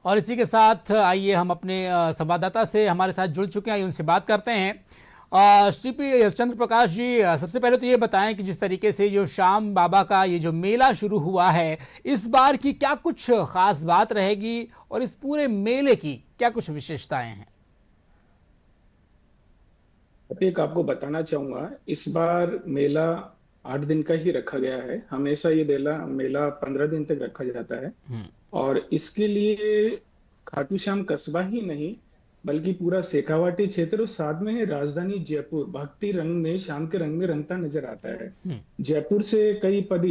और इसी के साथ आइए हम अपने संवाददाता से हमारे साथ जुड़ चुके हैं, आइए उनसे बात करते हैं। श्री पी चंद्र प्रकाश जी, सबसे पहले तो ये बताएं कि जिस तरीके से जो श्याम बाबा का ये जो मेला शुरू हुआ है, इस बार की क्या कुछ खास बात रहेगी और इस पूरे मेले की क्या कुछ विशेषताएं हैं? एक आपको बताना चाहूंगा, इस बार मेला 8 दिन का ही रखा गया है। हमेशा ये मेला मेला 15 दिन तक रखा जाता है। और इसके लिए खाटू श्याम कस्बा ही नहीं बल्कि पूरा शेखावाटी क्षेत्र और साथ में है राजधानी जयपुर भक्ति रंग में, शाम के रंग में रंगता नजर आता है। जयपुर से कई पद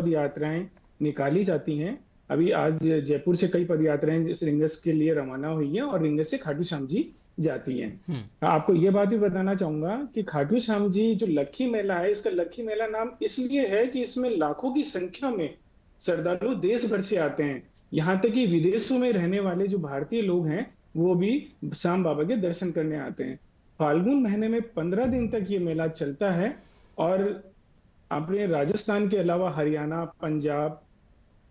यात्राएं निकाली जाती हैं। अभी आज जयपुर से कई पद यात्राएं रिंगस के लिए रवाना हुई हैं और रिंगस से खाटू श्याम जी जाती हैं। आपको ये बात भी बताना चाहूंगा कि खाटू श्याम जी जो लक्खी मेला है, इसका लक्खी मेला नाम इसलिए है कि इसमें लाखों की संख्या में श्रद्धालु देश भर से आते हैं। यहाँ तक कि विदेशों में रहने वाले जो भारतीय लोग हैं वो भी श्याम बाबा के दर्शन करने आते हैं। फाल्गुन महीने में 15 दिन तक ये मेला चलता है। और अपने राजस्थान के अलावा हरियाणा, पंजाब,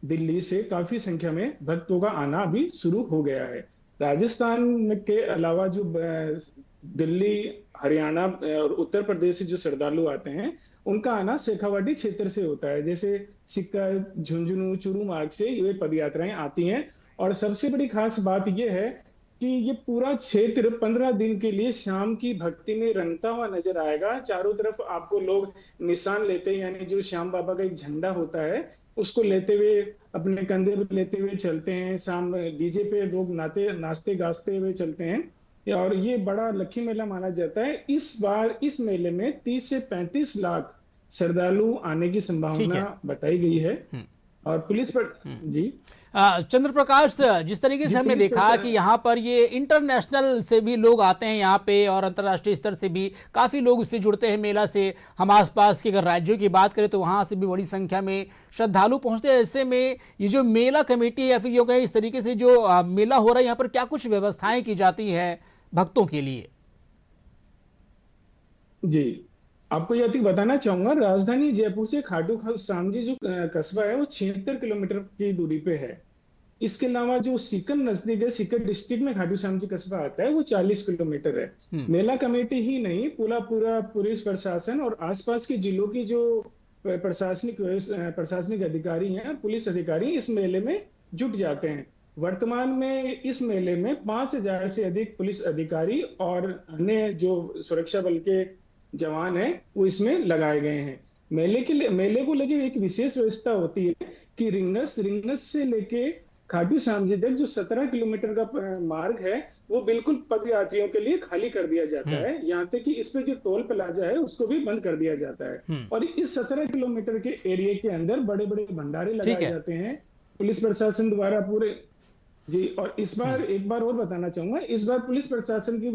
दिल्ली से काफी संख्या में भक्तों का आना अभी शुरू हो गया है। राजस्थान के अलावा जो दिल्ली, हरियाणा और उत्तर प्रदेश से जो श्रद्धालु आते हैं उनका आना शेखावाटी क्षेत्र से होता है। जैसे सीकर, झुंझुनू, चूरू मार्ग से ये पदयात्राएं आती हैं। और सबसे बड़ी खास बात यह है कि ये पूरा क्षेत्र 15 दिन के लिए शाम की भक्ति में रंगता हुआ नजर आएगा। चारों तरफ आपको लोग निशान लेते हैं, यानी जो श्याम बाबा का एक झंडा होता है उसको लेते हुए, अपने कंधे पर लेते हुए चलते हैं। शाम डीजे पे लोग नाचते गाते हुए चलते हैं। और ये बड़ा लक्खी मेला माना जाता है। इस बार इस मेले में 30 से 35 लाख श्रद्धालु आने की संभावना बताई गई है। और पुलिस पर जी चंद्र प्रकाश, जिस तरीके से हमने देखा कि यहाँ पर ये इंटरनेशनल से भी लोग आते हैं यहाँ पे और अंतर्राष्ट्रीय स्तर से भी काफ़ी लोग इससे जुड़ते हैं मेला से। हम आसपास के अगर राज्यों की बात करें तो वहाँ से भी बड़ी संख्या में श्रद्धालु पहुँचते हैं। ऐसे में ये जो मेला कमेटी है या फिर ये इस तरीके से जो मेला हो रहा है, यहाँ पर क्या कुछ व्यवस्थाएं की जाती है भक्तों के लिए? जी, आपको यह बताना चाहूंगा, राजधानी जयपुर से खाटू श्याम जी जो कस्बा है वो 76 किलोमीटर की दूरी पे है। इसके अलावा जो सीकर नजदीक है, सीकर डिस्ट्रिक्ट में खाटू श्याम जी कस्बा आता है, वो 40 किलोमीटर है। मेला कमेटी ही नहीं, पूरा पुलिस प्रशासन और आसपास के जिलों की जो प्रशासनिक अधिकारी हैं, पुलिस अधिकारी इस मेले में जुट जाते हैं। वर्तमान में इस मेले में 5000 से अधिक पुलिस अधिकारी और अन्य जो सुरक्षा बल के जवान हैं वो इसमें लगाए गए हैं। मेले को लेकर एक विशेष व्यवस्था होती है कि रिंगस से लेके खाटू श्याम जी तक जो 17 किलोमीटर का मार्ग है वो बिल्कुल पद यात्रियों के लिए खाली कर दिया जाता है। यहाँ तक कि इस पे जो टोल प्लाजा है उसको भी बंद कर दिया जाता है। और इस 17 किलोमीटर के एरिया के अंदर बड़े बड़े भंडारे लगाए जाते हैं पुलिस प्रशासन द्वारा पूरे जी। और इस बार एक बार और बताना चाहूंगा, इस बार पुलिस प्रशासन की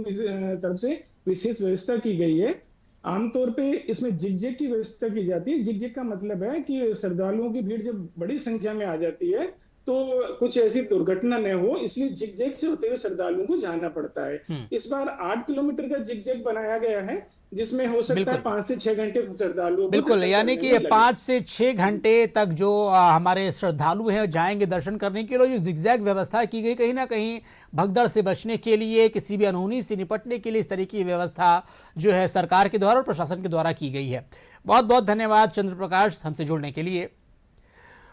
तरफ से विशेष व्यवस्था की गई है। आमतौर पे इसमें जिग-जैग की व्यवस्था की जाती है। जिग-जैग का मतलब है कि श्रद्धालुओं की भीड़ जब बड़ी संख्या में आ जाती है तो कुछ ऐसी दुर्घटना न हो, इसलिए जिग-जैग से होते हुए श्रद्धालुओं को जाना पड़ता है। इस बार 8 किलोमीटर का जिग-जैग बनाया गया है जिसमें हो सकता है 5 से 6 घंटे श्रद्धालुओं बिल्कुल, यानी कि 5 से 6 घंटे तक जो हमारे श्रद्धालु हैं जाएंगे दर्शन करने के लिए। जो जिगजैग व्यवस्था की गई, कहीं ना कहीं भगदड़ से बचने के लिए, किसी भी अनहोनी से निपटने के लिए इस तरह की व्यवस्था जो है सरकार के द्वारा और प्रशासन के द्वारा की गई है। बहुत बहुत धन्यवाद चंद्र प्रकाश हमसे जुड़ने के लिए।